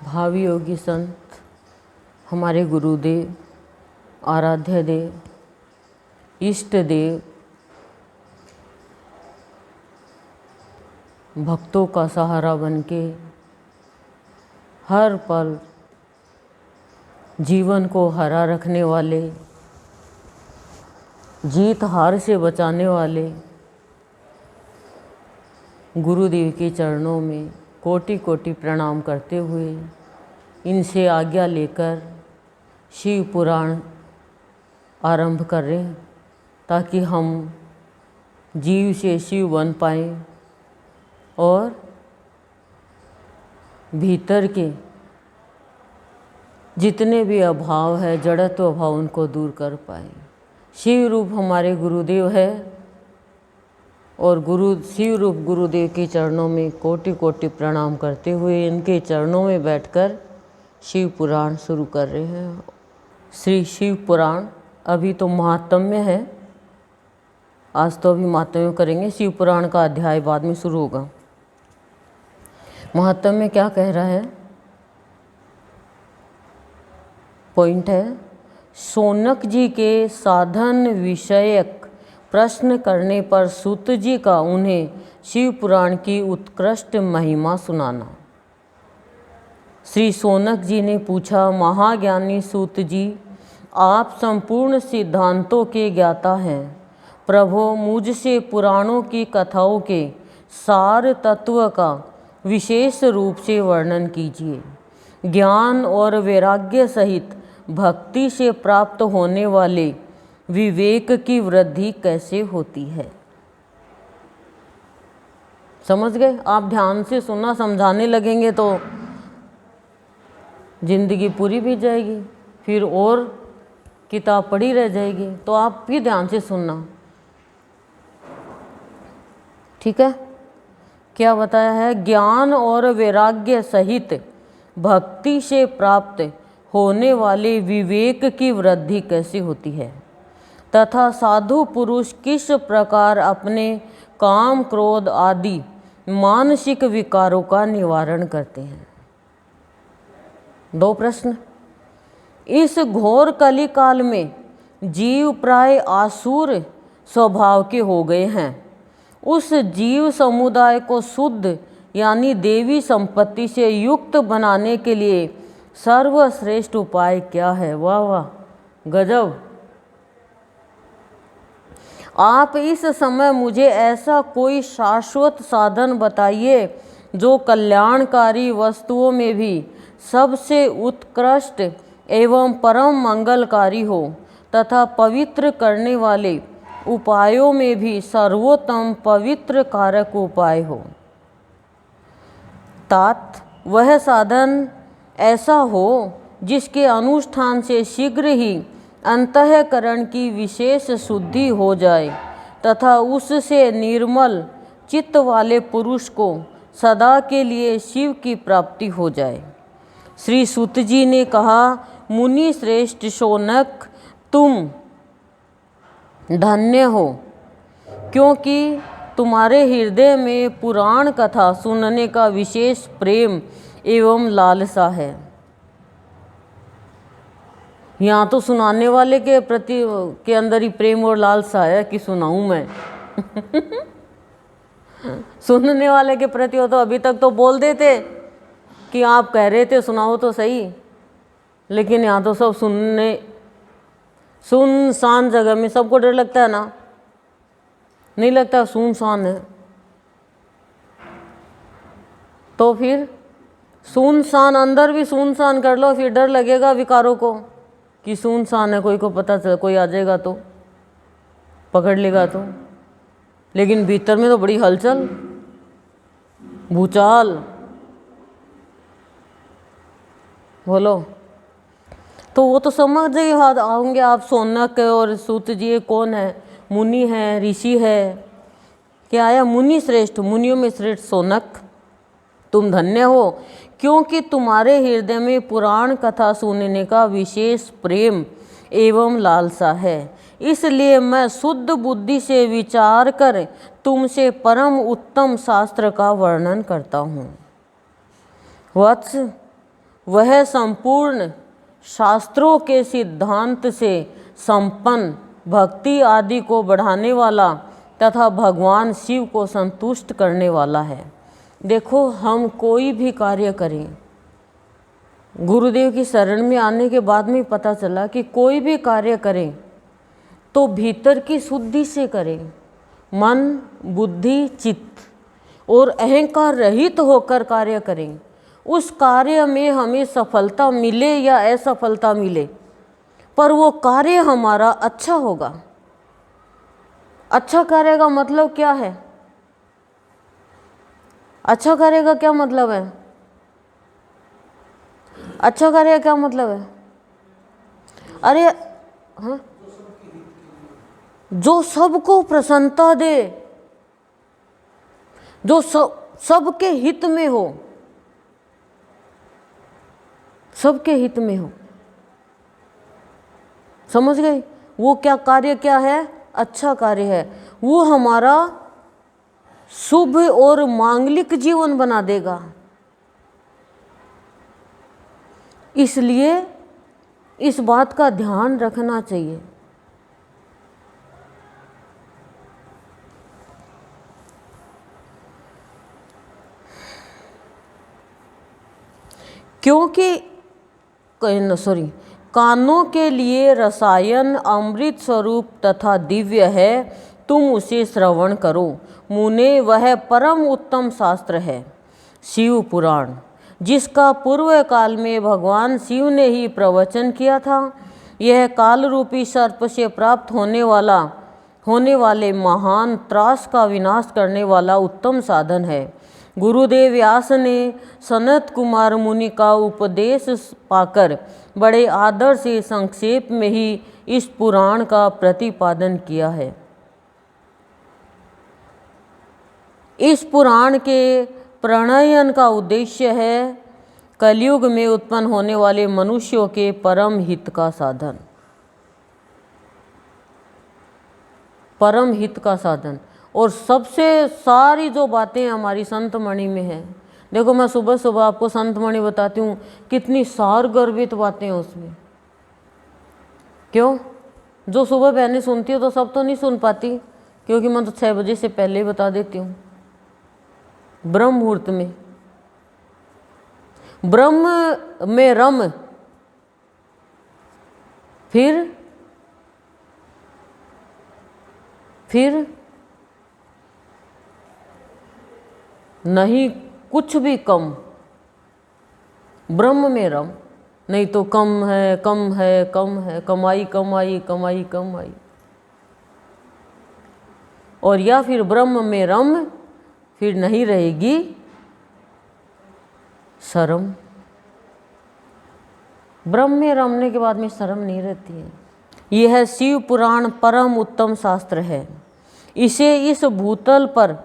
भावी योगी संत, हमारे गुरुदेव, आराध्य देव, इष्ट देव, भक्तों का सहारा बनके हर पल जीवन को हरा रखने वाले, जीत हार से बचाने वाले गुरुदेव के चरणों में कोटि कोटि प्रणाम करते हुए इनसे आज्ञा लेकर शिव पुराण आरंभ कर रहे हैं, ताकि हम जीव से शिव बन पाएँ और भीतर के जितने भी अभाव है, जड़त्व अभाव, उनको दूर कर पाए। शिव रूप हमारे गुरुदेव है और शिव रूप गुरुदेव के चरणों में कोटि कोटि प्रणाम करते हुए इनके चरणों में बैठकर शिव पुराण शुरू कर रहे हैं। श्री शिव पुराण अभी तो महात्म्य है, आज तो अभी महात्म्य करेंगे, शिव पुराण का अध्याय बाद में शुरू होगा। महात्म्य क्या कह रहा है? पॉइंट है, शौनक जी के साधन विषयक प्रश्न करने पर सूत जी का उन्हें शिव पुराण की उत्कृष्ट महिमा सुनाना। श्री शौनक जी ने पूछा, महाज्ञानी सूत जी, आप संपूर्ण सिद्धांतों के ज्ञाता हैं। प्रभो, मुझसे पुराणों की कथाओं के सार तत्व का विशेष रूप से वर्णन कीजिए। ज्ञान और वैराग्य सहित भक्ति से प्राप्त होने वाले विवेक की वृद्धि कैसे होती है? समझ गए? आप ध्यान से सुनना, समझाने लगेंगे तो जिंदगी पूरी भी जाएगी, फिर और किताब पढ़ी रह जाएगी। तो आप भी ध्यान से सुनना, ठीक है? क्या बताया है? ज्ञान और वैराग्य सहित भक्ति से प्राप्त होने वाले विवेक की वृद्धि कैसे होती है तथा साधु पुरुष किस प्रकार अपने काम, क्रोध आदि मानसिक विकारों का निवारण करते हैं। 2 प्रश्न। इस घोर कली काल में जीव प्राय आसुर स्वभाव के हो गए हैं। उस जीव समुदाय को शुद्ध यानी देवी संपत्ति से युक्त बनाने के लिए सर्वश्रेष्ठ उपाय क्या है? वाह वाह, गजब। आप इस समय मुझे ऐसा कोई शाश्वत साधन बताइए जो कल्याणकारी वस्तुओं में भी सबसे उत्कृष्ट एवं परम मंगलकारी हो तथा पवित्र करने वाले उपायों में भी सर्वोत्तम पवित्र कारक उपाय हो। तात, वह साधन ऐसा हो जिसके अनुष्ठान से शीघ्र ही अंतःकरण की विशेष शुद्धि हो जाए तथा उससे निर्मल चित्त वाले पुरुष को सदा के लिए शिव की प्राप्ति हो जाए। श्री सूत जी ने कहा, मुनि श्रेष्ठ शौनक, तुम धन्य हो, क्योंकि तुम्हारे हृदय में पुराण कथा सुनने का विशेष प्रेम एवं लालसा है। यहाँ तो सुनाने वाले के प्रति के अंदर ही प्रेम और लालसा है कि सुनाऊं मैं। सुनने वाले के प्रति हो तो अभी तक तो बोल देते कि आप कह रहे थे सुनाओ तो सही, लेकिन यहाँ तो सब सुनसान जगह में सबको डर लगता है ना? नहीं लगता? सुनसान है तो फिर सुनसान, अंदर भी सुनसान कर लो, फिर डर लगेगा विकारों को कि सुनसान है, कोई को पता चल, कोई आ जाएगा तो पकड़ लेगा तो। लेकिन भीतर में तो बड़ी हलचल, भूचाल। बोलो, तो वो तो समझ ही आओगे आप। शौनक और सूत जी कौन है? मुनि है, ऋषि है। क्या आया? मुनि श्रेष्ठ, मुनियों में श्रेष्ठ शौनक, तुम धन्य हो, क्योंकि तुम्हारे हृदय में पुराण कथा सुनने का विशेष प्रेम एवं लालसा है। इसलिए मैं शुद्ध बुद्धि से विचार कर तुमसे परम उत्तम शास्त्र का वर्णन करता हूँ। वत्स, वह संपूर्ण शास्त्रों के सिद्धांत से संपन्न, भक्ति आदि को बढ़ाने वाला तथा भगवान शिव को संतुष्ट करने वाला है। देखो, हम कोई भी कार्य करें, गुरुदेव की शरण में आने के बाद में पता चला कि कोई भी कार्य करें तो भीतर की शुद्धि से करें, मन, बुद्धि, चित्त और अहंकार रहित होकर कार्य करें। उस कार्य में हमें सफलता मिले या असफलता मिले, पर वो कार्य हमारा अच्छा होगा। अच्छा कार्य का मतलब क्या है? अच्छा कार्य का क्या मतलब है? अच्छा कार्य क्या मतलब है? अरे हाँ, जो सबको प्रसन्नता दे, जो सबके हित में हो, सबके हित में हो। समझ गए? वो क्या कार्य क्या है? अच्छा कार्य है। वो हमारा शुभ और मांगलिक जीवन बना देगा। इसलिए इस बात का ध्यान रखना चाहिए। क्योंकि कानों के लिए रसायन अमृत स्वरूप तथा दिव्य है, तुम उसे श्रवण करो मुने, वह परम उत्तम शास्त्र है शिव पुराण, जिसका पूर्व काल में भगवान शिव ने ही प्रवचन किया था। यह काल रूपी सर्प से प्राप्त होने वाले महान त्रास का विनाश करने वाला उत्तम साधन है। गुरुदेव व्यास ने सनत कुमार मुनि का उपदेश पाकर बड़े आदर से संक्षेप में ही इस पुराण का प्रतिपादन किया है। इस पुराण के प्रणयन का उद्देश्य है कलयुग में उत्पन्न होने वाले मनुष्यों के परम हित का साधन, परम हित का साधन। और सबसे सारी जो बातें हमारी संतमणि में है, देखो मैं सुबह सुबह आपको संतमणि बताती हूँ, कितनी सारगर्भित बातें हैं उसमें। क्यों? जो सुबह बहनें सुनती हो तो सब तो नहीं सुन पाती, क्योंकि मैं तो 6 बजे से पहले ही बता देती हूँ। ब्रह्म मुहूर्त में, ब्रह्म में रम, फिर नहीं कुछ भी कम, ब्रह्म में रम, नहीं तो कम है कम है कम है, कमाई कमाई कमाई कमाई, और या फिर ब्रह्म में रम, फिर नहीं रहेगी शर्म। ब्रह्म में रमने के बाद में शर्म नहीं रहती है। यह शिव पुराण परम उत्तम शास्त्र है। इसे इस भूतल पर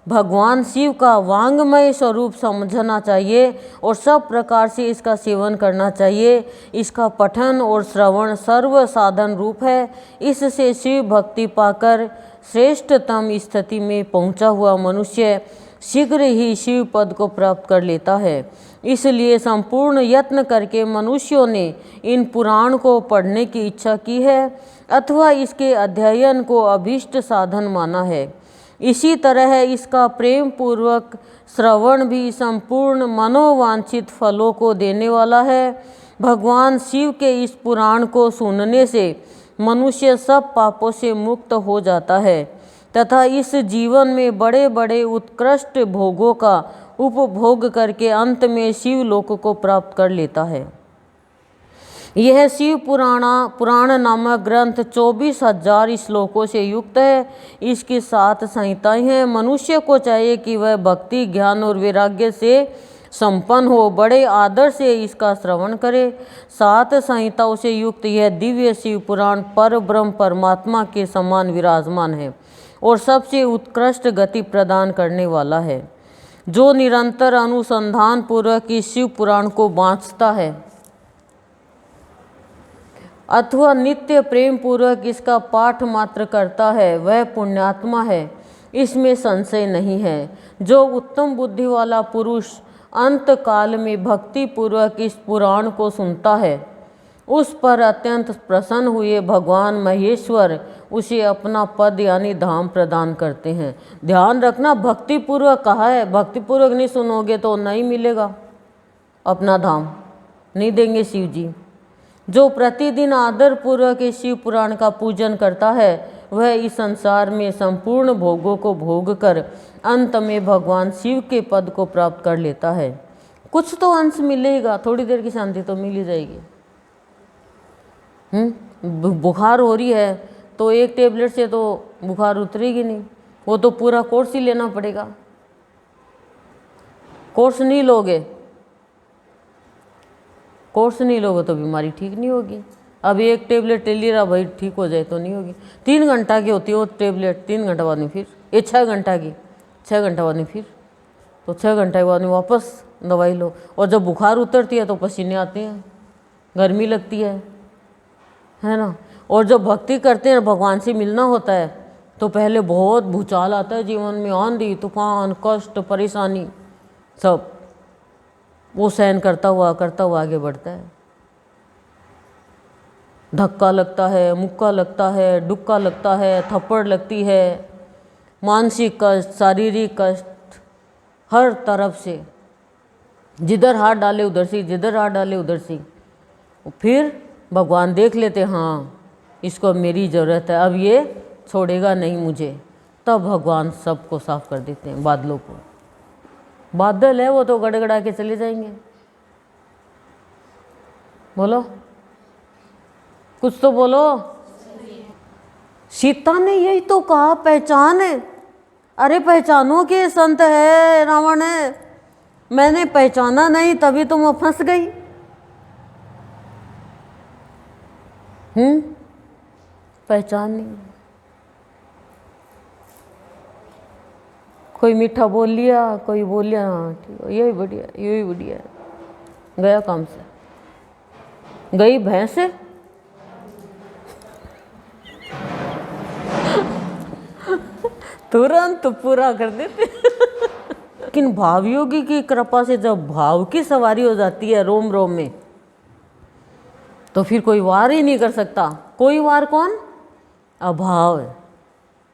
भगवान शिव का वांग्मय स्वरूप समझना चाहिए और सब प्रकार से इसका सेवन करना चाहिए। इसका पठन और श्रवण सर्व साधन रूप है। इससे शिव भक्ति पाकर श्रेष्ठतम स्थिति में पहुंचा हुआ मनुष्य शीघ्र ही शिव पद को प्राप्त कर लेता है। इसलिए संपूर्ण यत्न करके मनुष्यों ने इन पुराण को पढ़ने की इच्छा की है अथवा इसके अध्ययन को अभीष्ट साधन माना है। इसी तरह इसका प्रेम पूर्वक श्रवण भी संपूर्ण मनोवांछित फलों को देने वाला है। भगवान शिव के इस पुराण को सुनने से मनुष्य सब पापों से मुक्त हो जाता है तथा इस जीवन में बड़े बड़े उत्कृष्ट भोगों का उपभोग करके अंत में शिव लोक को प्राप्त कर लेता है। यह शिव पुराण नामक ग्रंथ 24,000 श्लोकों से युक्त है। इसकी 7 संहिताएं हैं। मनुष्य को चाहिए कि वह भक्ति, ज्ञान और वैराग्य से संपन्न हो, बड़े आदर से इसका श्रवण करे। 7 संहिताओं से युक्त यह दिव्य शिव पुराण पर ब्रह्म परमात्मा के समान विराजमान है और सबसे उत्कृष्ट गति प्रदान करने वाला है। जो निरंतर अनुसंधान पूर्वक इस शिव पुराण को बाँचता है अथवा नित्य प्रेम पूर्वक इसका पाठ मात्र करता है, वह पुण्यात्मा है, इसमें संशय नहीं है। जो उत्तम बुद्धि वाला पुरुष अंत काल में भक्ति पूर्वक इस पुराण को सुनता है, उस पर अत्यंत प्रसन्न हुए भगवान महेश्वर उसे अपना पद यानी धाम प्रदान करते हैं। ध्यान रखना, भक्ति पूर्वक कहा है, भक्ति पूर्वक नहीं सुनोगे तो नहीं मिलेगा अपना धाम, नहीं देंगे शिव जी। जो प्रतिदिन आदर पूर्वक इस शिव पुराण का पूजन करता है वह इस संसार में संपूर्ण भोगों को भोग कर अंत में भगवान शिव के पद को प्राप्त कर लेता है। कुछ तो अंश मिलेगा, थोड़ी देर की शांति तो मिल ही जाएगी। बुखार हो रही है तो एक टेबलेट से तो बुखार उतरेगी नहीं, वो तो पूरा कोर्स ही लेना पड़ेगा। कोर्स नहीं लोगे तो बीमारी ठीक नहीं होगी। अब एक टेबलेट ले लिया भाई ठीक हो जाए तो नहीं होगी। 3 घंटा की होती है वो टेबलेट, 3 घंटा बाद में फिर, ये 6 घंटा की, 6 घंटा बाद में फिर, तो 6 घंटे के बाद में वापस दवाई लो। और जब बुखार उतरती है तो पसीने आते हैं, गर्मी लगती है ना। और जब भक्ति करते हैं, भगवान से मिलना होता है तो पहले बहुत भूचाल आता है जीवन में, आंधी तूफान कष्ट परेशानी सब वो सहन करता हुआ आगे बढ़ता है। धक्का लगता है, मुक्का लगता है, डुक्का लगता है, थप्पड़ लगती है, मानसिक कष्ट, शारीरिक कष्ट, हर तरफ से जिधर हाथ डाले उधर से, जिधर हाथ डाले उधर से। फिर भगवान देख लेते, हाँ इसको मेरी ज़रूरत है, अब ये छोड़ेगा नहीं मुझे, तब भगवान सबको साफ कर देते हैं, बादलों को। बादल है वो तो गड़गड़ा के चले जाएंगे। बोलो कुछ तो बोलो। सीता ने यही तो कहा, पहचान है। अरे पहचानो कि संत है रावण है, मैंने पहचाना नहीं तभी तो मैं फंस गई। पहचान नहीं, कोई मीठा बोल लिया, कोई बोल लिया, हाँ ठीक है, यही बढ़िया है, गया काम से। गई भैंस से तुरंत पूरा कर देते। लेकिन भावयोगी की कृपा से जब भाव की सवारी हो जाती है रोम रोम में, तो फिर कोई वार ही नहीं कर सकता। कोई वार कौन? अभाव,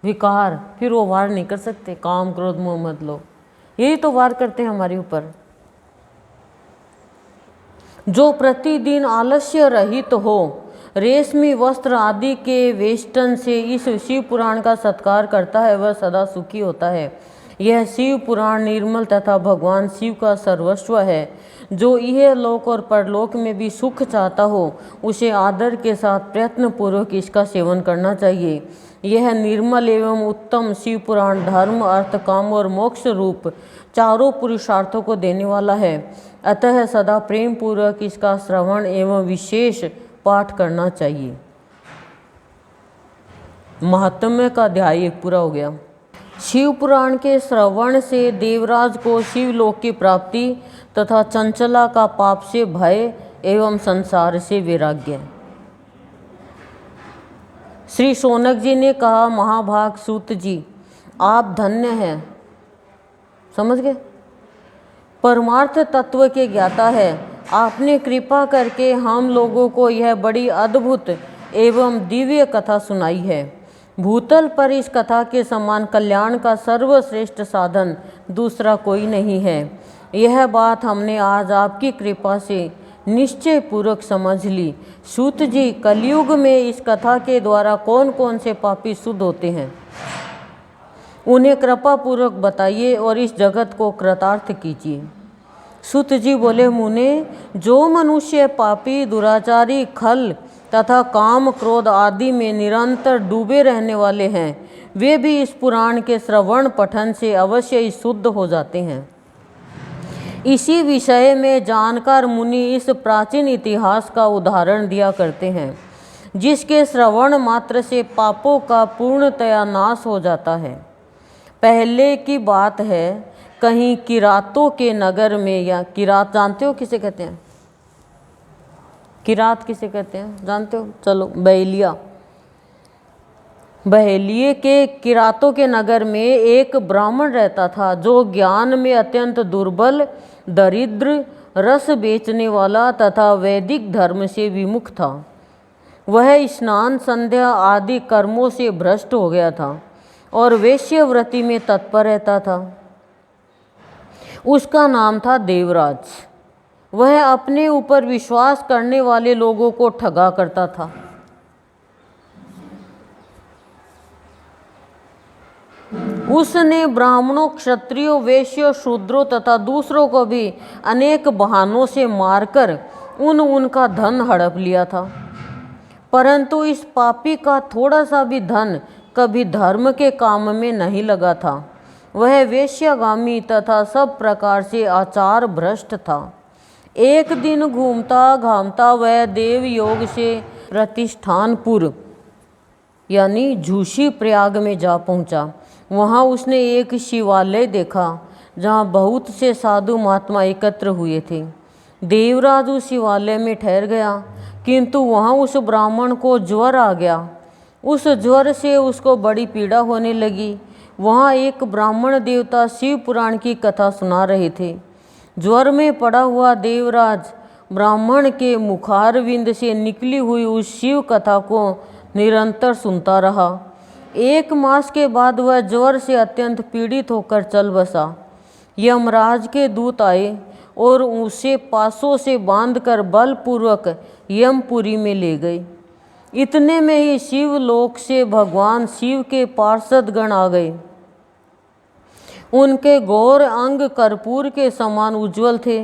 विकार, फिर वो वार नहीं कर सकते। काम क्रोध मोह मद लोभ, यही तो वार करते हैं हमारे ऊपर। जो प्रतिदिन आलस्य रहित हो, रेशमी वस्त्र आदि के वेष्टन से इस शिव पुराण का सत्कार करता है वह सदा सुखी होता है। यह शिव पुराण निर्मल तथा भगवान शिव का सर्वस्व है। जो यह लोक और परलोक में भी सुख चाहता हो उसे आदर के साथ प्रयत्न पूर्वक इसका सेवन करना चाहिए। यह निर्मल एवं उत्तम शिव पुराण धर्म अर्थ काम और मोक्ष रूप चारों पुरुषार्थों को देने वाला है। अतः सदा प्रेम पूर्वक इसका श्रवण एवं विशेष पाठ करना चाहिए। महात्म्य का अध्याय 1 पूरा हो गया। शिव पुराण के श्रवण से देवराज को शिवलोक की प्राप्ति तथा चंचला का पाप से भय एवं संसार से वैराग्य। श्री शौनक जी ने कहा, महाभाग सूत जी आप धन्य हैं, समझ गए, परमार्थ तत्व के ज्ञाता है। आपने कृपा करके हम लोगों को यह बड़ी अद्भुत एवं दिव्य कथा सुनाई है। भूतल पर इस कथा के समान कल्याण का सर्वश्रेष्ठ साधन दूसरा कोई नहीं है। यह बात हमने आज आपकी कृपा से निश्चय पूर्वक समझ ली। सूत जी, कलयुग में इस कथा के द्वारा कौन कौन से पापी शुद्ध होते हैं, उन्हें कृपा पूर्वक बताइए और इस जगत को कृतार्थ कीजिए। सूत जी बोले, मुने, जो मनुष्य पापी दुराचारी खल तथा काम क्रोध आदि में निरंतर डूबे रहने वाले हैं, वे भी इस पुराण के श्रवण पठन से अवश्य ही शुद्ध हो जाते हैं। इसी विषय में जानकार मुनि इस प्राचीन इतिहास का उदाहरण दिया करते हैं, जिसके श्रवण मात्र से पापों का पूर्णतया नाश हो जाता है। पहले की बात है, कहीं किरातों के नगर में, या किरात जानते हो किसे कहते हैं? किरात किसे कहते हैं जानते हो? चलो, बैलिया। बहेलिये के किरातों के नगर में एक ब्राह्मण रहता था जो ज्ञान में अत्यंत दुर्बल, दरिद्र, रस बेचने वाला तथा वैदिक धर्म से विमुख था। वह स्नान, संध्या आदि कर्मों से भ्रष्ट हो गया था और वेश्यावृत्ति में तत्पर रहता था। उसका नाम था देवराज। वह अपने ऊपर विश्वास करने वाले लोगों को ठगा करता था। उसने ब्राह्मणों, क्षत्रियों, वैश्यों, शूद्रों तथा दूसरों को भी अनेक बहानों से मारकर उनका धन हड़प लिया था। परंतु इस पापी का थोड़ा सा भी धन कभी धर्म के काम में नहीं लगा था। वह वेश्यागामी तथा सब प्रकार से आचार भ्रष्ट था। एक दिन घूमता घामता वह देवयोग से प्रतिष्ठानपुर यानी झूसी प्रयाग में जा पहुंचा। वहां उसने एक शिवालय देखा जहां बहुत से साधु महात्मा एकत्र हुए थे। देवराज उस शिवालय में ठहर गया, किंतु वहां उस ब्राह्मण को ज्वर आ गया। उस ज्वर से उसको बड़ी पीड़ा होने लगी। वहां एक ब्राह्मण देवता शिव पुराण की कथा सुना रहे थे। ज्वर में पड़ा हुआ देवराज ब्राह्मण के मुखारविंद से निकली हुई उस शिव कथा को निरंतर सुनता रहा। 1 मास के बाद वह ज्वर से अत्यंत पीड़ित होकर चल बसा। यमराज के दूत आए और उसे पासों से बांधकर बलपूर्वक यमपुरी में ले गए। इतने में ही शिवलोक से भगवान शिव के पार्षदगण आ गए। उनके गौर अंग कर्पूर के समान उज्जवल थे,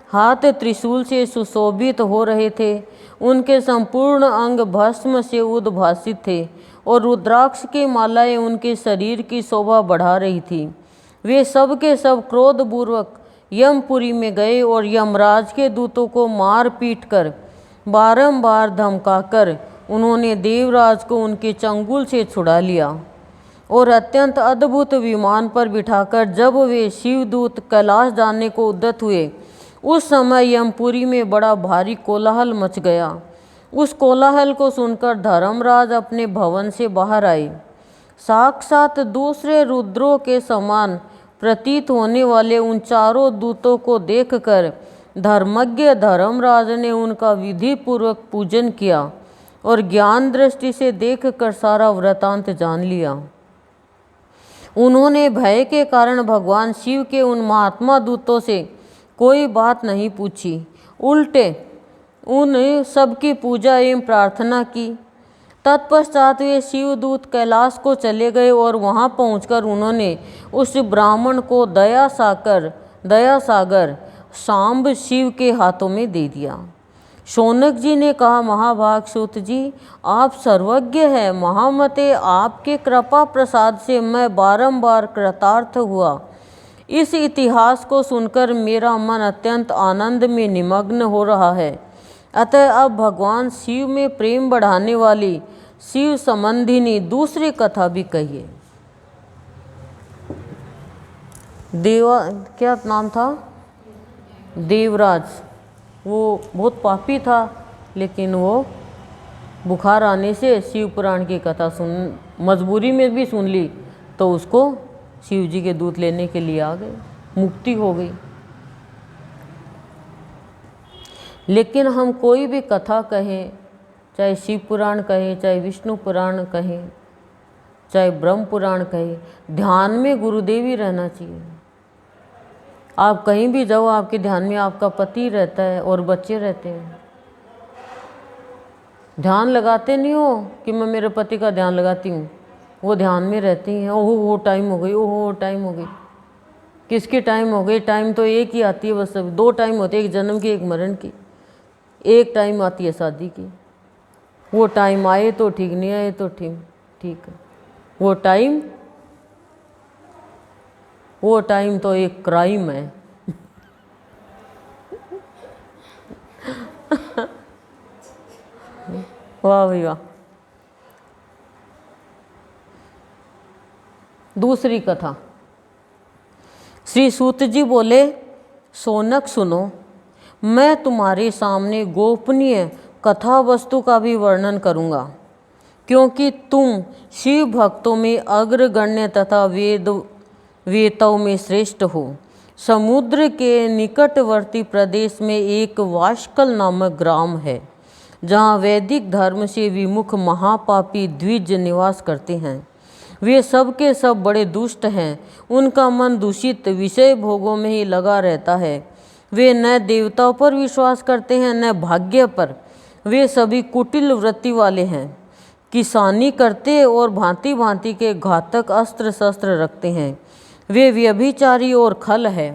हाथ त्रिशूल से सुशोभित हो रहे थे। उनके संपूर्ण अंग भस्म से उद्भासित थे और रुद्राक्ष की मालाएं उनके शरीर की शोभा बढ़ा रही थी। वे सब के सब क्रोधपूर्वक यमपुरी में गए और यमराज के दूतों को मार पीट कर बारंबार धमकाकर उन्होंने देवराज को उनके चंगुल से छुड़ा लिया और अत्यंत अद्भुत विमान पर बिठाकर जब वे शिवदूत कैलाश जाने को उद्यत हुए, उस समय यमपुरी में बड़ा भारी कोलाहल मच गया। उस कोलाहल को सुनकर धर्मराज अपने भवन से बाहर आए। साक्षात दूसरे रुद्रों के समान प्रतीत होने वाले उन चारों दूतों को देखकर धर्मज्ञ धर्मराज ने उनका विधि पूर्वक पूजन किया और ज्ञान दृष्टि से देखकर सारा वृतांत जान लिया। उन्होंने भय के कारण भगवान शिव के उन महात्मा दूतों से कोई बात नहीं पूछी, उल्टे उन सबकी पूजा एवं प्रार्थना की। तत्पश्चात वे शिवदूत कैलाश को चले गए और वहां पहुंचकर उन्होंने उस ब्राह्मण को दया सागर सांब शिव के हाथों में दे दिया। शौनक जी ने कहा, महाभाग सूत जी, आप सर्वज्ञ हैं। महामते, आपके कृपा प्रसाद से मैं बारंबार कृतार्थ हुआ। इस इतिहास को सुनकर मेरा मन अत्यंत आनंद में निमग्न हो रहा है। अतः अब भगवान शिव में प्रेम बढ़ाने वाली शिव संबंधिनी दूसरी कथा भी कहिए। क्या नाम था? देवराज। वो बहुत पापी था, लेकिन वो बुखार आने से शिव पुराण की कथा मजबूरी में भी सुन ली, तो उसको शिव जी के दूत लेने के लिए आ गए, मुक्ति हो गई। लेकिन हम कोई भी कथा कहें, चाहे शिव पुराण कहें, चाहे विष्णु पुराण कहें, चाहे ब्रह्म पुराण कहें, ध्यान में गुरुदेव ही रहना चाहिए। आप कहीं भी जाओ, आपके ध्यान में आपका पति रहता है और बच्चे रहते हैं। ध्यान लगाते नहीं हो कि मैं मेरे पति का ध्यान लगाती हूँ, वो ध्यान में रहती हैं। ओहो टाइम हो गई, ओहो टाइम हो गई। किसकी टाइम हो गई? टाइम तो एक ही आती है बस। 2 टाइम होते हैं, एक जन्म की, एक मरण की। एक टाइम आती है शादी की। वो टाइम आए तो ठीक, नहीं आए तो ठीक है। वो टाइम तो एक क्राइम है। वाह भाई वाह। दूसरी कथा। श्री सूत जी बोले, शौनक सुनो, मैं तुम्हारे सामने गोपनीय कथा वस्तु का भी वर्णन करूंगा। क्योंकि तुम शिव भक्तों में अग्रगण्य तथा वेदों में श्रेष्ठ हो। समुद्र के निकटवर्ती प्रदेश में एक वाशकल नामक ग्राम है, जहाँ वैदिक धर्म से विमुख महापापी द्विज निवास करते हैं। वे सब के सब बड़े दुष्ट हैं। उनका मन दूषित विषय भोगों में ही लगा रहता है। वे न देवताओं पर विश्वास करते हैं न भाग्य पर। वे सभी कुटिल वृत्ति वाले हैं, किसानी करते और भांति भांति के घातक अस्त्र शस्त्र रखते हैं। वे व्यभिचारी और खल है।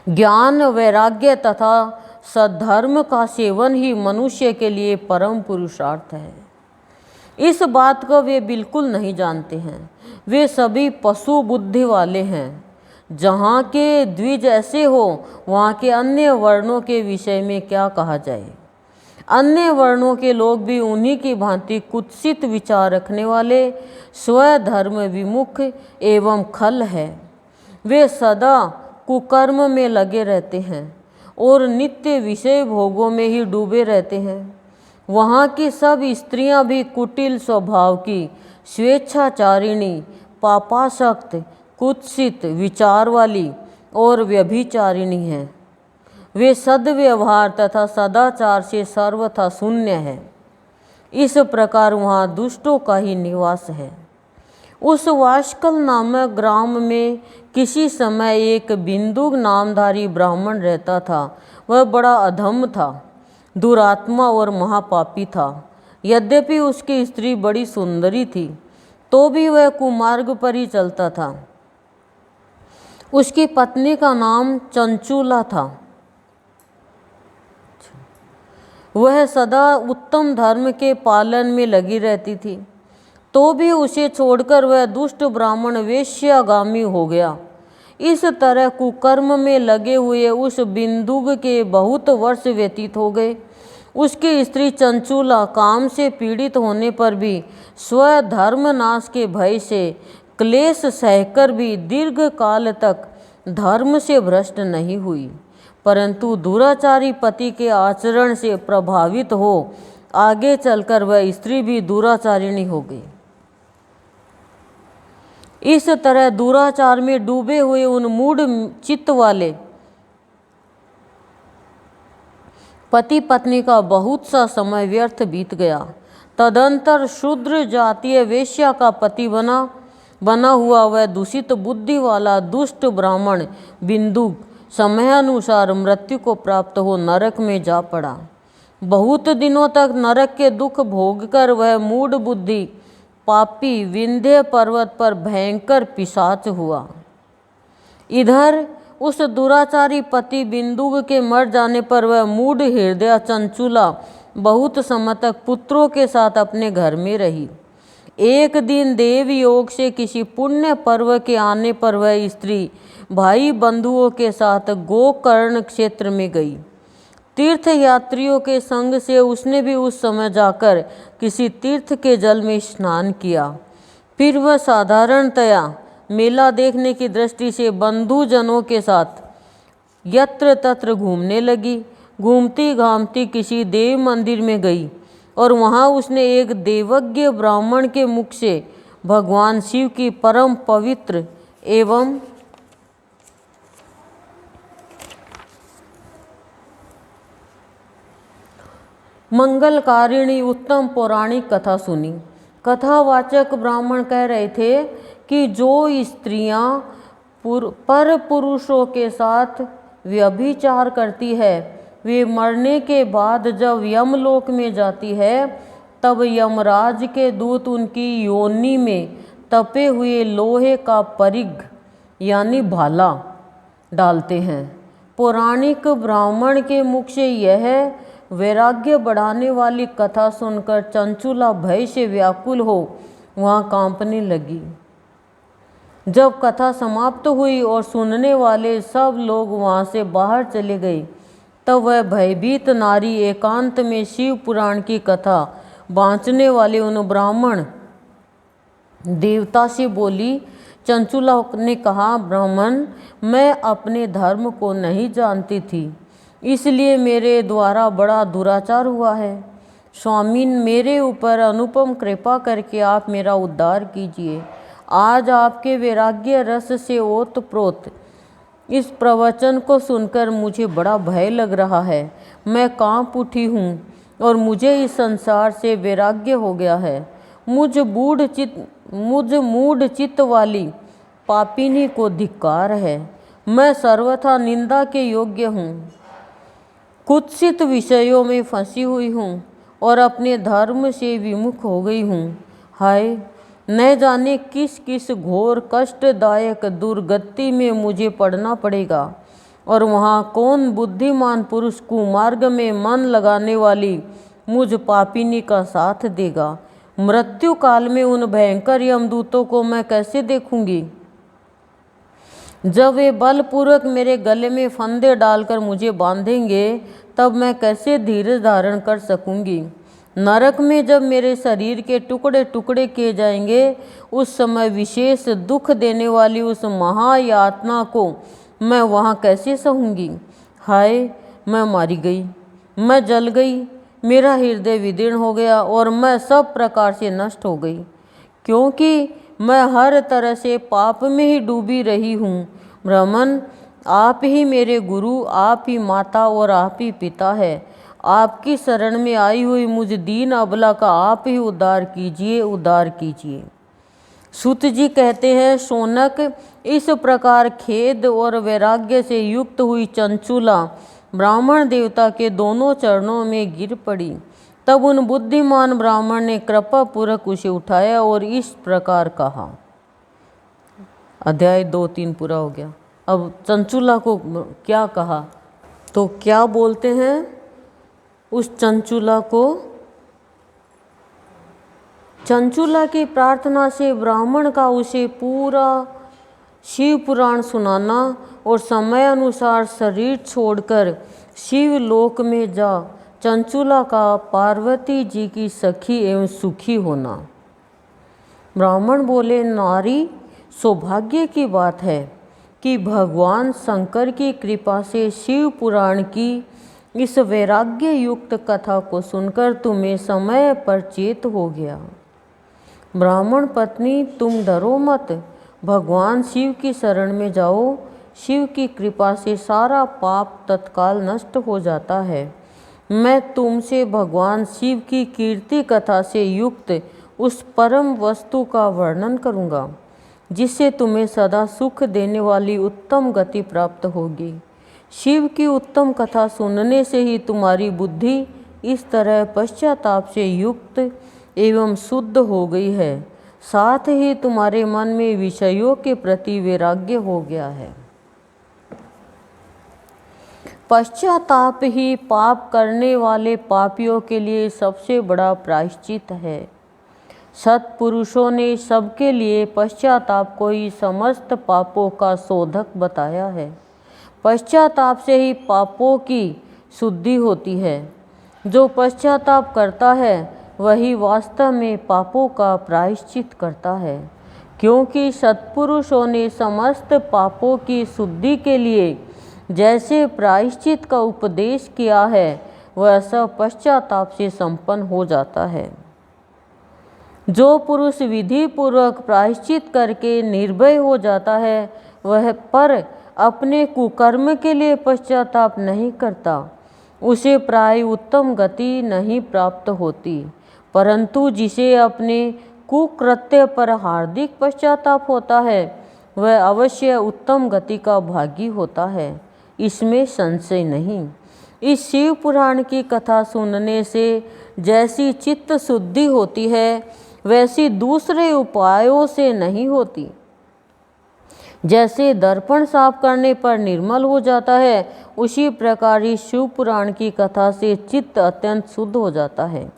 ज्ञान, वैराग्य तथा सद्धर्म का सेवन ही मनुष्य के लिए परम पुरुषार्थ है। इस बात को वे बिल्कुल नहीं जानते हैं। वे सभी पशु बुद्धि वाले हैं। जहाँ के द्विज ऐसे हो, वहाँ के अन्य वर्णों के विषय में क्या कहा जाए। अन्य वर्णों के लोग भी उन्हीं की भांति कुत्सित विचार रखने वाले, स्वधर्म विमुख एवं खल है। वे सदा कुकर्म में लगे रहते हैं और नित्य विषय भोगों में ही डूबे रहते हैं। वहाँ की सब स्त्रियां भी कुटिल स्वभाव की, स्वेच्छाचारिणी, पापासक्त, कुत्सित विचार वाली और व्यभिचारिणी हैं। वे सद्व्यवहार तथा सदाचार से सर्वथा शून्य है। इस प्रकार वहाँ दुष्टों का ही निवास है। उस वाशकल नामक ग्राम में किसी समय एक बिंदुक नामधारी ब्राह्मण रहता था। वह बड़ा अधम था, दुरात्मा और महापापी था। यद्यपि उसकी स्त्री बड़ी सुंदरी थी, तो भी वह कुमार्ग पर ही चलता था। उसकी पत्नी का नाम चंचूला था। वह सदा उत्तम धर्म के पालन में लगी रहती थी, तो भी उसे छोड़कर वह दुष्ट ब्राह्मण वेश्यागामी हो गया। इस तरह कुकर्म में लगे हुए उस बिंदुक के बहुत वर्ष व्यतीत हो गए। उसकी स्त्री चंचूला काम से पीड़ित होने पर भी स्वधर्म नाश के भय से क्लेश सहकर भी दीर्घ काल तक धर्म से भ्रष्ट नहीं हुई, परंतु दुराचारी पति के आचरण से प्रभावित हो आगे चलकर वह स्त्री भी दुराचारिणी हो गई। इस तरह दुराचार में डूबे हुए उन मूढ़ चित्त वाले पति पत्नी का बहुत सा समय व्यर्थ बीत गया। तदंतर शूद्र जातीय वेश्या का पति बना हुआ वह दूषित बुद्धि वाला दुष्ट ब्राह्मण बिंदुक समयानुसार मृत्यु को प्राप्त हो नरक में जा पड़ा। बहुत दिनों तक नरक के दुख भोगकर वह मूढ़ बुद्धि पापी विंध्य पर्वत पर भयंकर पिशाच हुआ। इधर उस दुराचारी पति बिंदुक के मर जाने पर वह मूढ़ हृदय चंचूला बहुत समय तक पुत्रों के साथ अपने घर में रही। एक दिन देव योग से किसी पुण्य पर्व के आने पर वह स्त्री भाई बंधुओं के साथ गोकर्ण क्षेत्र में गई। तीर्थ यात्रियों के संग से उसने भी उस समय जाकर किसी तीर्थ के जल में स्नान किया। फिर वह साधारणतया मेला देखने की दृष्टि से बंधुजनों के साथ यत्र तत्र घूमने लगी। घूमती घामती किसी देव मंदिर में गई और वहाँ उसने एक देवज्ञ ब्राह्मण के मुख से भगवान शिव की परम पवित्र एवं मंगलकारिणी उत्तम पौराणिक कथा सुनी। कथावाचक ब्राह्मण कह रहे थे कि जो स्त्रियां पर पुरुषों के साथ व्यभिचार करती है, वे मरने के बाद जब यमलोक में जाती है, तब यमराज के दूत उनकी योनि में तपे हुए लोहे का परिघ यानी भाला डालते हैं। पौराणिक ब्राह्मण के मुख से यह वैराग्य बढ़ाने वाली कथा सुनकर चंचूला भय से व्याकुल हो वहाँ कांपने लगी। जब कथा समाप्त हुई और सुनने वाले सब लोग वहाँ से बाहर चले गए, तब वह भयभीत नारी एकांत में शिव पुराण की कथा बाँचने वाले उन ब्राह्मण देवता से बोली। चंचूला ने कहा, ब्राह्मण, मैं अपने धर्म को नहीं जानती थी, इसलिए मेरे द्वारा बड़ा दुराचार हुआ है। स्वामी मेरे ऊपर अनुपम कृपा करके आप मेरा उद्धार कीजिए। आज आपके वैराग्य रस से ओतप्रोत इस प्रवचन को सुनकर मुझे बड़ा भय लग रहा है। मैं कांप उठी हूँ और मुझे इस संसार से वैराग्य हो गया है। मुझ मूढ़ चित्त वाली पापिनी को धिक्कार है। मैं सर्वथा निंदा के योग्य हूँ। कुत्सित विषयों में फंसी हुई हूँ और अपने धर्म से विमुख हो गई हूँ। हाय, न जाने किस किस घोर कष्टदायक दुर्गति में मुझे पड़ना पड़ेगा और वहाँ कौन बुद्धिमान पुरुष कुमार्ग में मन लगाने वाली मुझ पापिनी का साथ देगा। मृत्यु काल में उन भयंकर यमदूतों को मैं कैसे देखूंगी। जब वे बलपूर्वक मेरे गले में फंदे डालकर मुझे बांधेंगे तब मैं कैसे धीरज धारण कर सकूंगी। नरक में जब मेरे शरीर के टुकड़े टुकड़े किए जाएंगे उस समय विशेष दुख देने वाली उस महायातना को मैं वहाँ कैसे सहूँगी। हाय, मैं मारी गई, मैं जल गई, मेरा हृदय विदीर्ण हो गया और मैं सब प्रकार से नष्ट हो गई, क्योंकि मैं हर तरह से पाप में ही डूबी रही हूँ। ब्राह्मण, आप ही मेरे गुरु, आप ही माता और आप ही पिता है। आपकी शरण में आई हुई मुझ दीन अबला का आप ही उद्धार कीजिए, उद्धार कीजिए। सूत जी कहते हैं, शौनक इस प्रकार खेद और वैराग्य से युक्त हुई चंचुला ब्राह्मण देवता के दोनों चरणों में गिर पड़ी। तब उन बुद्धिमान ब्राह्मण ने कृपा पूर्वक उसे उठाया और इस प्रकार कहा। अध्याय 2-3 पूरा हो गया। अब चंचुला को क्या कहा, तो क्या बोलते हैं उस चंचुला को। चंचुला की प्रार्थना से ब्राह्मण का उसे पूरा शिव पुराण सुनाना और समय अनुसार शरीर छोड़कर शिव लोक में जा चंचुला का पार्वती जी की सखी एवं सुखी होना। ब्राह्मण बोले, नारी, सौभाग्य की बात है कि भगवान शंकर की कृपा से शिव पुराण की इस वैराग्य युक्त कथा को सुनकर तुम्हें समय पर चेत हो गया। ब्राह्मण पत्नी, तुम डरो मत, भगवान शिव की शरण में जाओ। शिव की कृपा से सारा पाप तत्काल नष्ट हो जाता है। मैं तुमसे भगवान शिव की कीर्ति कथा से युक्त उस परम वस्तु का वर्णन करूँगा जिससे तुम्हें सदा सुख देने वाली उत्तम गति प्राप्त होगी। शिव की उत्तम कथा सुनने से ही तुम्हारी बुद्धि इस तरह पश्चाताप से युक्त एवं शुद्ध हो गई है, साथ ही तुम्हारे मन में विषयों के प्रति वैराग्य हो गया है। पश्चाताप ही पाप करने वाले पापियों के लिए सबसे बड़ा प्रायश्चित है। सत्पुरुषों ने सबके लिए पश्चाताप को ही समस्त पापों का शोधक बताया है। पश्चाताप से ही पापों की शुद्धि होती है। जो पश्चाताप करता है वही वास्तव में पापों का प्रायश्चित करता है, क्योंकि सत्पुरुषों ने समस्त पापों की शुद्धि के लिए जैसे प्रायश्चित का उपदेश किया है वह सब पश्चाताप से संपन्न हो जाता है। जो पुरुष विधि पूर्वक प्रायश्चित करके निर्भय हो जाता है वह पर अपने कुकर्म के लिए पश्चाताप नहीं करता, उसे प्राय उत्तम गति नहीं प्राप्त होती। परंतु जिसे अपने कुकृत्य पर हार्दिक पश्चाताप होता है वह अवश्य उत्तम गति का भागी होता है, इसमें संशय नहीं। इस शिव पुराण की कथा सुनने से जैसी चित्त शुद्धि होती है वैसी दूसरे उपायों से नहीं होती। जैसे दर्पण साफ करने पर निर्मल हो जाता है उसी प्रकार ही शिव पुराण की कथा से चित्त अत्यंत शुद्ध हो जाता है,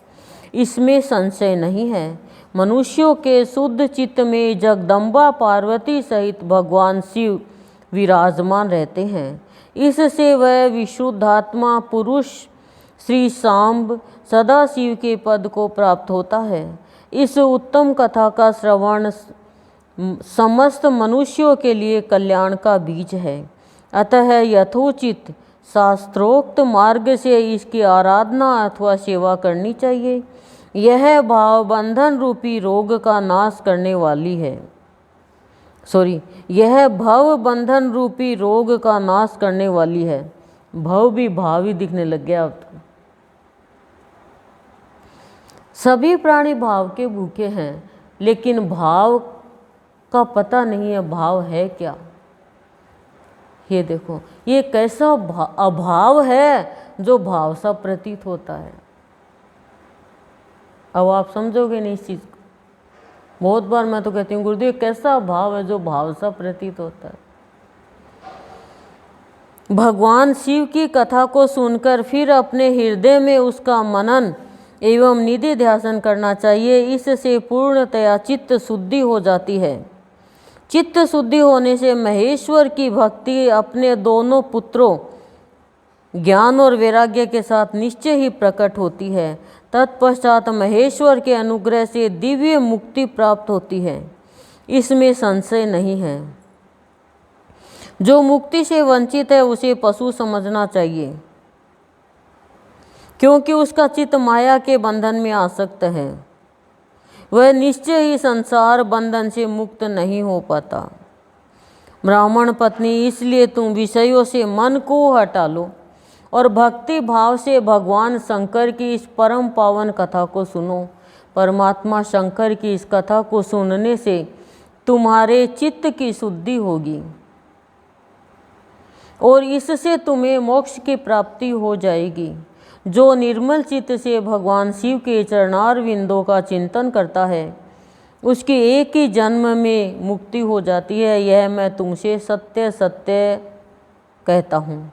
इसमें संशय नहीं है। मनुष्यों के शुद्ध चित्त में जगदम्बा पार्वती सहित भगवान शिव विराजमान रहते हैं। इससे वह विशुद्धात्मा पुरुष श्री सांब सदाशिव के पद को प्राप्त होता है। इस उत्तम कथा का श्रवण समस्त मनुष्यों के लिए कल्याण का बीज है। अतः यथोचित शास्त्रोक्त मार्ग से इसकी आराधना अथवा सेवा करनी चाहिए। यह भाव बंधन रूपी रोग का नाश करने वाली है। यह भव बंधन रूपी रोग का नाश करने वाली है। भव भी भाव ही दिखने लग गया अब तो। सभी प्राणी भाव के भूखे हैं, लेकिन भाव का पता नहीं है भाव है क्या। ये देखो, ये कैसा अभाव है जो भाव सा प्रतीत होता है। अब आप समझोगे नहीं इस चीज को। बहुत बार मैं तो कहती हूँ गुरुदेव कैसा भाव है जो भाव सा प्रतीत होता है। भगवान शिव की कथा को सुनकर फिर अपने हृदय में उसका मनन एवं निधि ध्यान करना चाहिए। इससे पूर्णतया चित्त शुद्धि हो जाती है। चित्त शुद्धि होने से महेश्वर की भक्ति अपने दोनों पुत्रों ज्ञान और वैराग्य के साथ निश्चय ही प्रकट होती है। तत्पश्चात महेश्वर के अनुग्रह से दिव्य मुक्ति प्राप्त होती है, इसमें संशय नहीं है। जो मुक्ति से वंचित है उसे पशु समझना चाहिए, क्योंकि उसका चित्त माया के बंधन में आसक्त है। वह निश्चय ही संसार बंधन से मुक्त नहीं हो पाता। ब्राह्मण पत्नी, इसलिए तुम विषयों से मन को हटा लो और भक्ति भाव से भगवान शंकर की इस परम पावन कथा को सुनो। परमात्मा शंकर की इस कथा को सुनने से तुम्हारे चित्त की शुद्धि होगी और इससे तुम्हें मोक्ष की प्राप्ति हो जाएगी। जो निर्मल चित्त से भगवान शिव के चरणार विंदों का चिंतन करता है, उसकी एक ही जन्म में मुक्ति हो जाती है। यह मैं तुमसे सत्य सत्य कहता हूँ।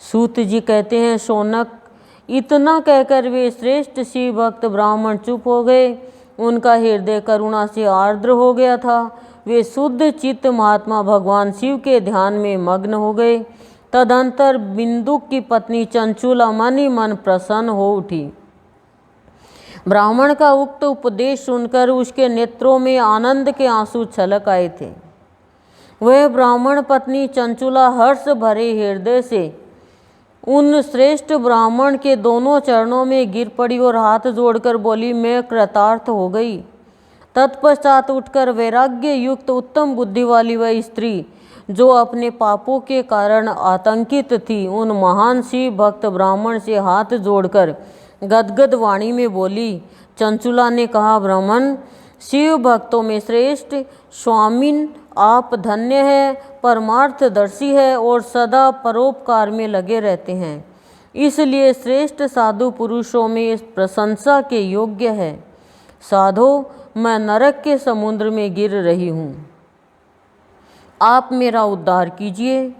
सूत जी कहते हैं, शौनक, इतना कहकर वे श्रेष्ठ शिव भक्त ब्राह्मण चुप हो गए। उनका हृदय करुणा से आर्द्र हो गया था। वे शुद्ध चित्त महात्मा भगवान शिव के ध्यान में मग्न हो गए। तदंतर बिंदुक की पत्नी चंचुला मन ही मन प्रसन्न हो उठी। ब्राह्मण का उक्त उपदेश सुनकर उसके नेत्रों में आनंद के आंसू छलक आए थे। वह ब्राह्मण पत्नी चंचुला हर्ष भरे हृदय से उन श्रेष्ठ ब्राह्मण के दोनों चरणों में गिर पड़ी और हाथ जोड़कर बोली, मैं कृतार्थ हो गई। तत्पश्चात उठकर वैराग्य युक्त उत्तम बुद्धि वाली वह स्त्री, जो अपने पापों के कारण आतंकित थी, उन महान शिव भक्त ब्राह्मण से हाथ जोड़कर गदगद वाणी में बोली। चंचुला ने कहा, ब्राह्मण, शिव भक्तों में श्रेष्ठ स्वामिन आप धन्य है, परमार्थदर्शी है और सदा परोपकार में लगे रहते हैं, इसलिए श्रेष्ठ साधु पुरुषों में प्रशंसा के योग्य है। साधो, मैं नरक के समुद्र में गिर रही हूँ, आप मेरा उद्धार कीजिए।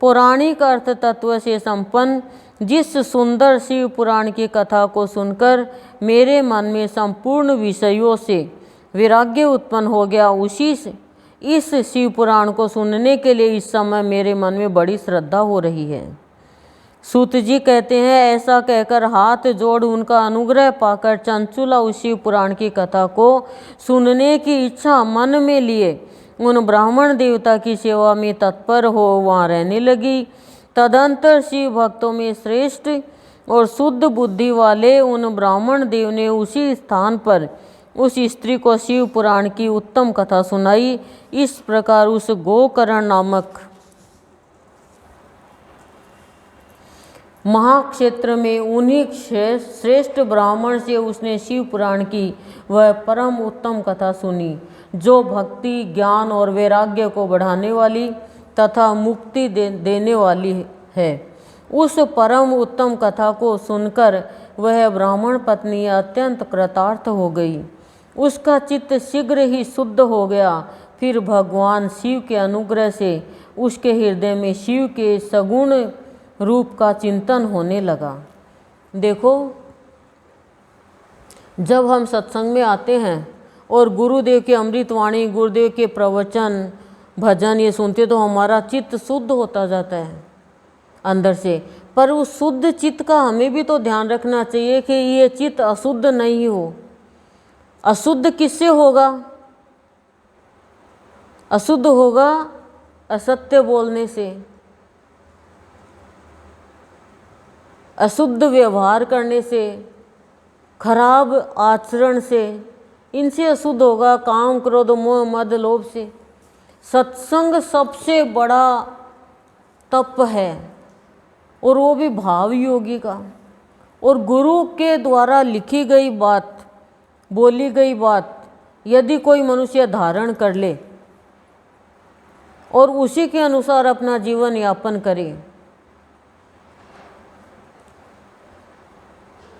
पौराणिक अर्थ तत्व से संपन्न जिस सुंदर शिव पुराण की कथा को सुनकर मेरे मन में संपूर्ण विषयों से वैराग्य उत्पन्न हो गया, उसी से इस शिव पुराण को सुनने के लिए इस समय मेरे मन में बड़ी श्रद्धा हो रही है। सूत जी कहते हैं, ऐसा कहकर हाथ जोड़ उनका अनुग्रह पाकर चंचुला उस शिव पुराण की कथा को सुनने की इच्छा मन में लिए उन ब्राह्मण देवता की सेवा में तत्पर हो वहाँ रहने लगी। तदंतर शिव भक्तों में श्रेष्ठ और शुद्ध बुद्धि वाले उन ब्राह्मण देव ने उसी स्थान पर उस स्त्री को शिव पुराण की उत्तम कथा सुनाई। इस प्रकार उस गोकर्ण नामक महाक्षेत्र में उन्हीं श्रेष्ठ ब्राह्मण से उसने शिव पुराण की वह परम उत्तम कथा सुनी, जो भक्ति, ज्ञान और वैराग्य को बढ़ाने वाली तथा मुक्ति देने वाली है। उस परम उत्तम कथा को सुनकर वह ब्राह्मण पत्नी अत्यंत कृतार्थ हो गई। उसका चित्त शीघ्र ही शुद्ध हो गया। फिर भगवान शिव के अनुग्रह से उसके हृदय में शिव के सगुण रूप का चिंतन होने लगा। देखो, जब हम सत्संग में आते हैं और गुरुदेव की अमृतवाणी, गुरुदेव के प्रवचन, भजन ये सुनते तो हमारा चित्त शुद्ध होता जाता है अंदर से। पर उस शुद्ध चित्त का हमें भी तो ध्यान रखना चाहिए कि ये चित्त अशुद्ध नहीं हो। अशुद्ध किससे होगा? अशुद्ध होगा असत्य बोलने से, अशुद्ध व्यवहार करने से, खराब आचरण से, इनसे अशुद्ध होगा। काम, क्रोध, मोह, मद, लोभ से। सत्संग सबसे बड़ा तप है, और वो भी भाव योगी का। और गुरु के द्वारा लिखी गई बात, बोली गई बात यदि कोई मनुष्य धारण कर ले और उसी के अनुसार अपना जीवन यापन करे,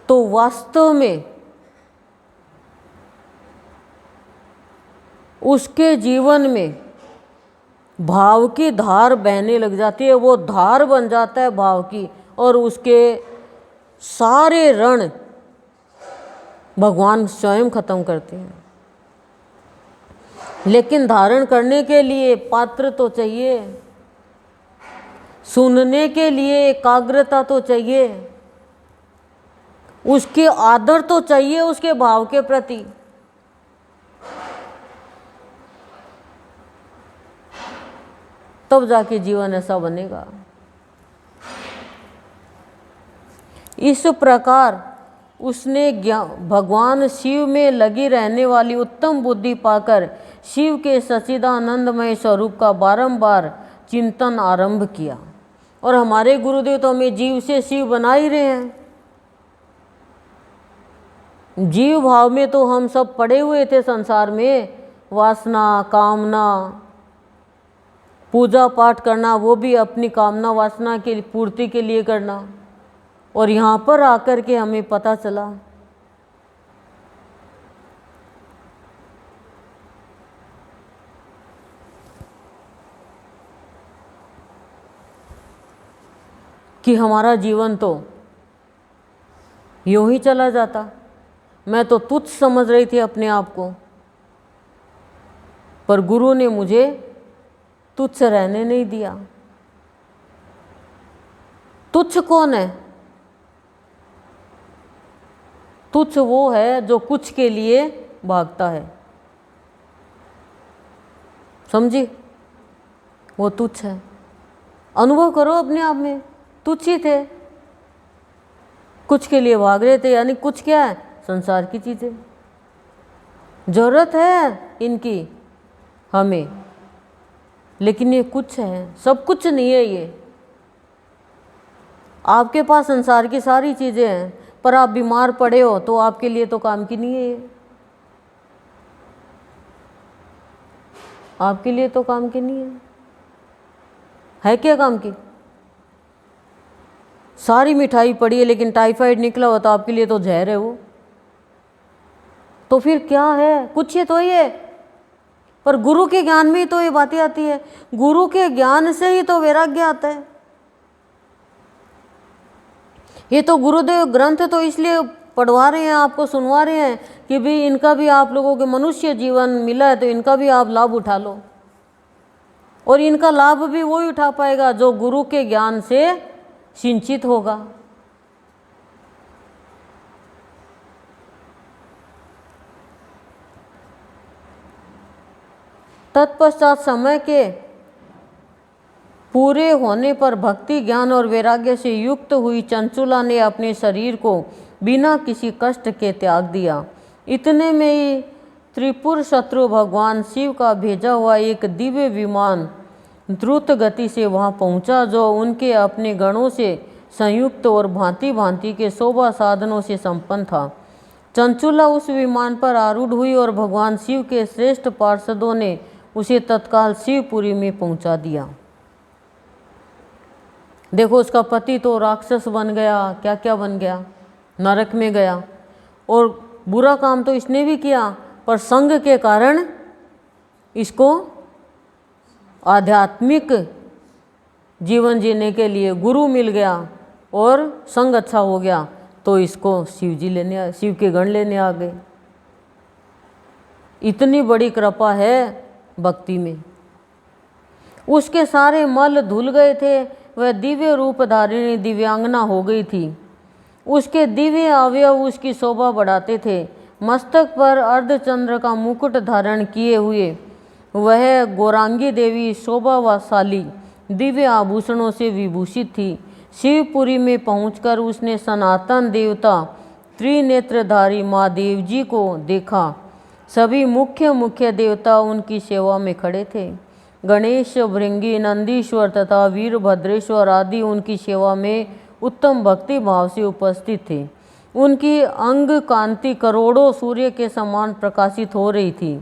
तो वास्तव में उसके जीवन में भाव की धार बहने लग जाती है। वो धार बन जाता है भाव की, और उसके सारे रण भगवान स्वयं खत्म करते हैं। लेकिन धारण करने के लिए पात्र तो चाहिए, सुनने के लिए एकाग्रता तो चाहिए, उसके आदर तो चाहिए उसके भाव के प्रति। तब जाके जीवन ऐसा बनेगा। इस प्रकार उसने भगवान शिव में लगी रहने वाली उत्तम बुद्धि पाकर शिव के सच्चिदानंदमय स्वरूप का बारंबार चिंतन आरंभ किया। और हमारे गुरुदेव तो हमें जीव से शिव बना ही रहे हैं। जीव भाव में तो हम सब पड़े हुए थे संसार में। वासना, कामना, पूजा पाठ करना, वो भी अपनी कामना वासना की पूर्ति के लिए करना। और यहाँ पर आकर के हमें पता चला कि हमारा जीवन तो यूं ही चला जाता। मैं तो तुच्छ समझ रही थी अपने आप को, पर गुरु ने मुझे तुच्छ रहने नहीं दिया। तुच्छ कौन है? तुच्छ वो है जो कुछ के लिए भागता है, समझी? वो तुच्छ है। अनुभव करो अपने आप में, तुच्छ ही थे, कुछ के लिए भाग रहे थे। यानी कुछ क्या है? संसार की चीजें। जरूरत है इनकी हमें, लेकिन ये कुछ है, सब कुछ नहीं है। ये आपके पास संसार की सारी चीजें हैं, पर आप बीमार पड़े हो तो आपके लिए तो काम की नहीं है ये। आपके लिए तो काम की नहीं है क्या काम की? सारी मिठाई पड़ी है लेकिन टाइफाइड निकला हो तो आपके लिए तो जहर है वो। तो फिर क्या है? कुछ ही तो ये। पर गुरु के ज्ञान में ही तो ये बातें आती है। गुरु के ज्ञान से ही तो वैराग्य आता है। ये तो गुरुदेव ग्रंथ तो इसलिए पढ़वा रहे हैं, आपको सुनवा रहे हैं कि भाई इनका भी आप लोगों के मनुष्य जीवन मिला है तो इनका भी आप लाभ उठा लो। और इनका लाभ भी वही उठा पाएगा जो गुरु के ज्ञान से सिंचित होगा। तत्पश्चात समय के पूरे होने पर भक्ति, ज्ञान और वैराग्य से युक्त हुई चंचुला ने अपने शरीर को बिना किसी कष्ट के त्याग दिया। इतने में ही त्रिपुर शत्रु भगवान शिव का भेजा हुआ एक दिव्य विमान द्रुत गति से वहां पहुंचा, जो उनके अपने गणों से संयुक्त और भांति भांति के शोभा साधनों से संपन्न था। चंचुला उस विमान पर आरूढ़ हुई और भगवान शिव के श्रेष्ठ पार्षदों ने उसे तत्काल शिवपुरी में पहुंचा दिया। देखो, उसका पति तो राक्षस बन गया, क्या क्या बन गया, नरक में गया। और बुरा काम तो इसने भी किया, पर संग के कारण इसको आध्यात्मिक जीवन जीने के लिए गुरु मिल गया और संग अच्छा हो गया, तो इसको शिव के गण लेने आ गए। इतनी बड़ी कृपा है भक्ति में। उसके सारे मल धुल गए थे, वह दिव्य रूप धारिणी दिव्यांगना हो गई थी। उसके दिव्य अवयव उसकी शोभा बढ़ाते थे। मस्तक पर अर्धचंद्र का मुकुट धारण किए हुए वह गौरांगी देवी शोभाशाली दिव्य आभूषणों से विभूषित थी। शिवपुरी में पहुंचकर उसने सनातन देवता त्रिनेत्रधारी महादेव जी को देखा। सभी मुख्य देवता उनकी सेवा में खड़े थे। गणेश, भृंगी, नंदीश्वर तथा वीरभद्रेश्वर आदि उनकी सेवा में उत्तम भक्ति भाव से उपस्थित थे। उनकी अंग कांति करोड़ों सूर्य के समान प्रकाशित हो रही थी।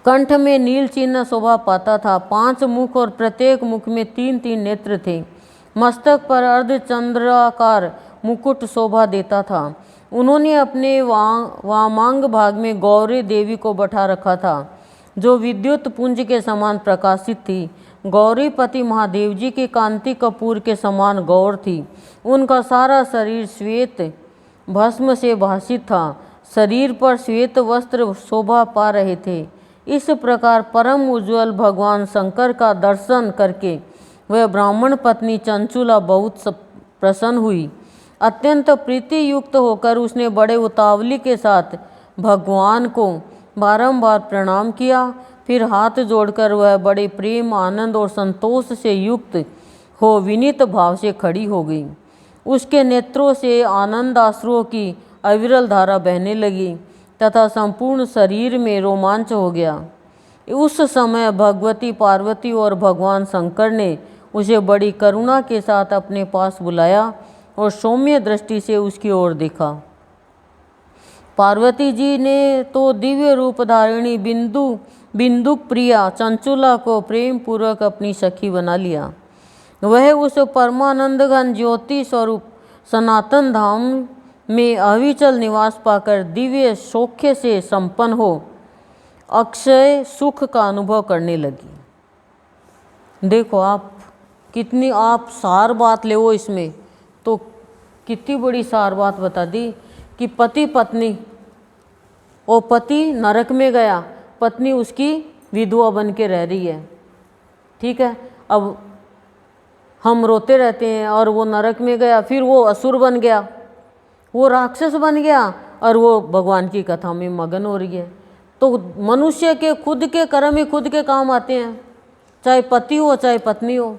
कंठ में नील चिन्ह शोभा पाता था। 5 मुख और प्रत्येक मुख में 3-3 नेत्र थे। मस्तक पर अर्धचंद्राकार मुकुट शोभा देता था। उन्होंने अपने वामांग भाग में गौरी देवी को बैठा रखा था, जो विद्युत पुंज के समान प्रकाशित थी। गौरीपति महादेव जी की कांति कपूर के समान गौर थी। उनका सारा शरीर श्वेत भस्म से भासित था। शरीर पर श्वेत वस्त्र शोभा पा रहे थे। इस प्रकार परम उज्ज्वल भगवान शंकर का दर्शन करके वह ब्राह्मण पत्नी चंचुला बहुत प्रसन्न हुई। अत्यंत प्रीति युक्त होकर उसने बड़े उतावली के साथ भगवान को बारंबार प्रणाम किया। फिर हाथ जोड़कर वह बड़े प्रेम, आनंद और संतोष से युक्त हो विनीत भाव से खड़ी हो गई। उसके नेत्रों से आनंद आश्रुओं की अविरल धारा बहने लगी तथा संपूर्ण शरीर में रोमांच हो गया। उस समय भगवती पार्वती और भगवान शंकर ने उसे बड़ी करुणा के साथ अपने पास बुलाया और सौम्य दृष्टि से उसकी ओर देखा। पार्वती जी ने तो दिव्य रूप धारिणी बिंदु प्रिया चंचुला को प्रेम पूर्वक अपनी सखी बना लिया। वह उस परमानंद घन ज्योति स्वरूप सनातन धाम में अविचल निवास पाकर दिव्य सौख्य से संपन्न हो अक्षय सुख का अनुभव करने लगी। देखो आप कितनी आप सार बात ले वो इसमें तो कितनी बड़ी सार बात बता दी कि पति पत्नी और पति नरक में गया, पत्नी उसकी विधवा बन के रह रही है। ठीक है, अब हम रोते रहते हैं और वो नरक में गया, फिर वो असुर बन गया, वो राक्षस बन गया और वो भगवान की कथा में मगन हो रही है। तो मनुष्य के खुद के कर्म ही खुद के काम आते हैं, चाहे पति हो चाहे पत्नी हो।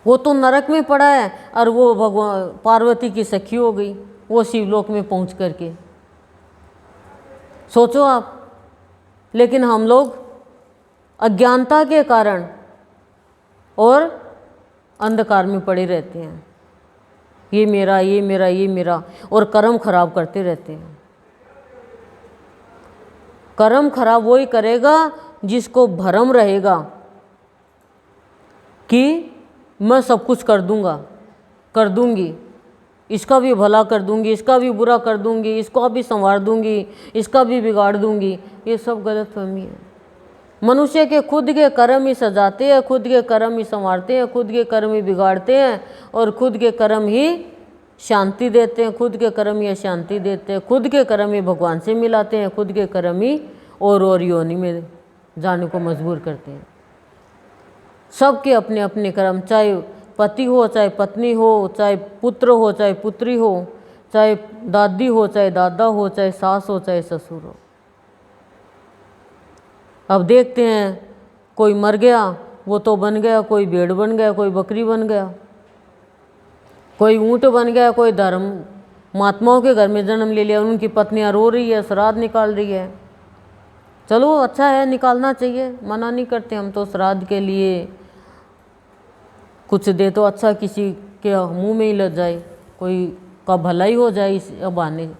वो तो नरक में पड़ा है और वो भगवान पार्वती की सखी हो गई, वो शिवलोक में पहुंच करके। सोचो आप, लेकिन हम लोग अज्ञानता के कारण और अंधकार में पड़े रहते हैं, ये मेरा ये मेरा ये मेरा, और कर्म खराब करते रहते हैं। कर्म खराब वही करेगा जिसको भ्रम रहेगा कि मैं सब कुछ कर दूंगा, कर दूंगी, इसका भी भला कर दूंगी, इसका भी बुरा कर दूंगी, इसको भी संवार दूंगी, इसका भी बिगाड़ दूंगी। ये सब गलतफहमी है। मनुष्य के खुद के कर्म ही सजाते हैं, खुद के कर्म ही संवारते हैं, खुद के कर्म ही बिगाड़ते हैं और खुद के कर्म ही शांति देते हैं, खुद के कर्म ही अशांति देते हैं, खुद के कर्म ही भगवान से मिलाते हैं, खुद के कर्म ही और योनि में जाने को मजबूर करते हैं। सबके अपने अपने कर्म, चाहे पति हो चाहे पत्नी हो, चाहे पुत्र हो चाहे पुत्री हो, चाहे दादी हो चाहे दादा हो, चाहे सास हो चाहे ससुर हो। अब देखते हैं, कोई मर गया वो तो बन गया, कोई भेड़ बन गया, कोई बकरी बन गया, कोई ऊँट बन गया, कोई धर्म महात्माओं के घर में जन्म ले लिया, उनकी पत्नियां रो रही है, श्राद्ध निकाल रही है। चलो अच्छा है, निकालना चाहिए, मना नहीं करते हम तो। श्राद्ध के लिए कुछ दे तो अच्छा, किसी के मुंह में ही लग जाए, कोई का भलाई हो जाए इस बहाने।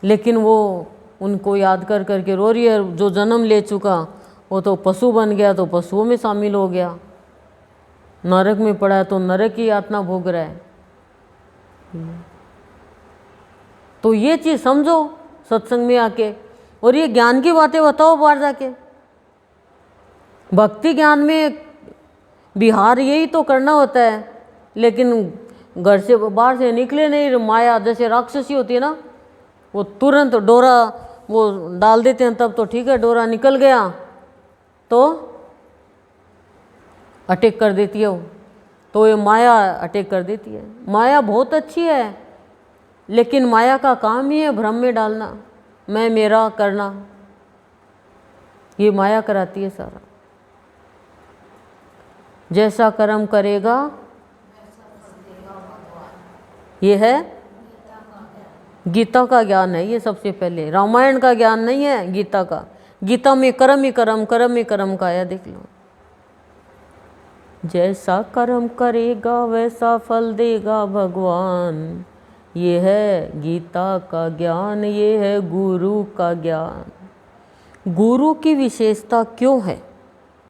लेकिन वो उनको याद कर करके रो रही है। जो जन्म ले चुका वो तो पशु बन गया, तो पशुओं में शामिल हो गया, नरक में पड़ा है तो नरक की यातना भोग रहा है। तो ये चीज़ समझो सत्संग में आके, और ये ज्ञान की बातें बताओ बाहर जाके। भक्ति ज्ञान में बिहार यही तो करना होता है, लेकिन घर से बाहर से निकले नहीं। माया जैसे राक्षसी होती है ना, वो तुरंत डोरा वो डाल देते हैं, तब तो ठीक है, डोरा निकल गया तो अटैक कर देती है वो। तो ये माया अटैक कर देती है। माया बहुत अच्छी है, लेकिन माया का काम ही है भ्रम में डालना, मैं मेरा करना। ये माया कराती है सारा। जैसा कर्म करेगा, ये है गीता का ज्ञान है। ये सबसे पहले रामायण का ज्ञान नहीं है, गीता का। गीता में कर्म ही कर्म, कर्म ही कर्म का आया, देख लो। जैसा कर्म करेगा वैसा फल देगा भगवान, ये है गीता का ज्ञान, ये है गुरु का ज्ञान। गुरु की विशेषता क्यों है?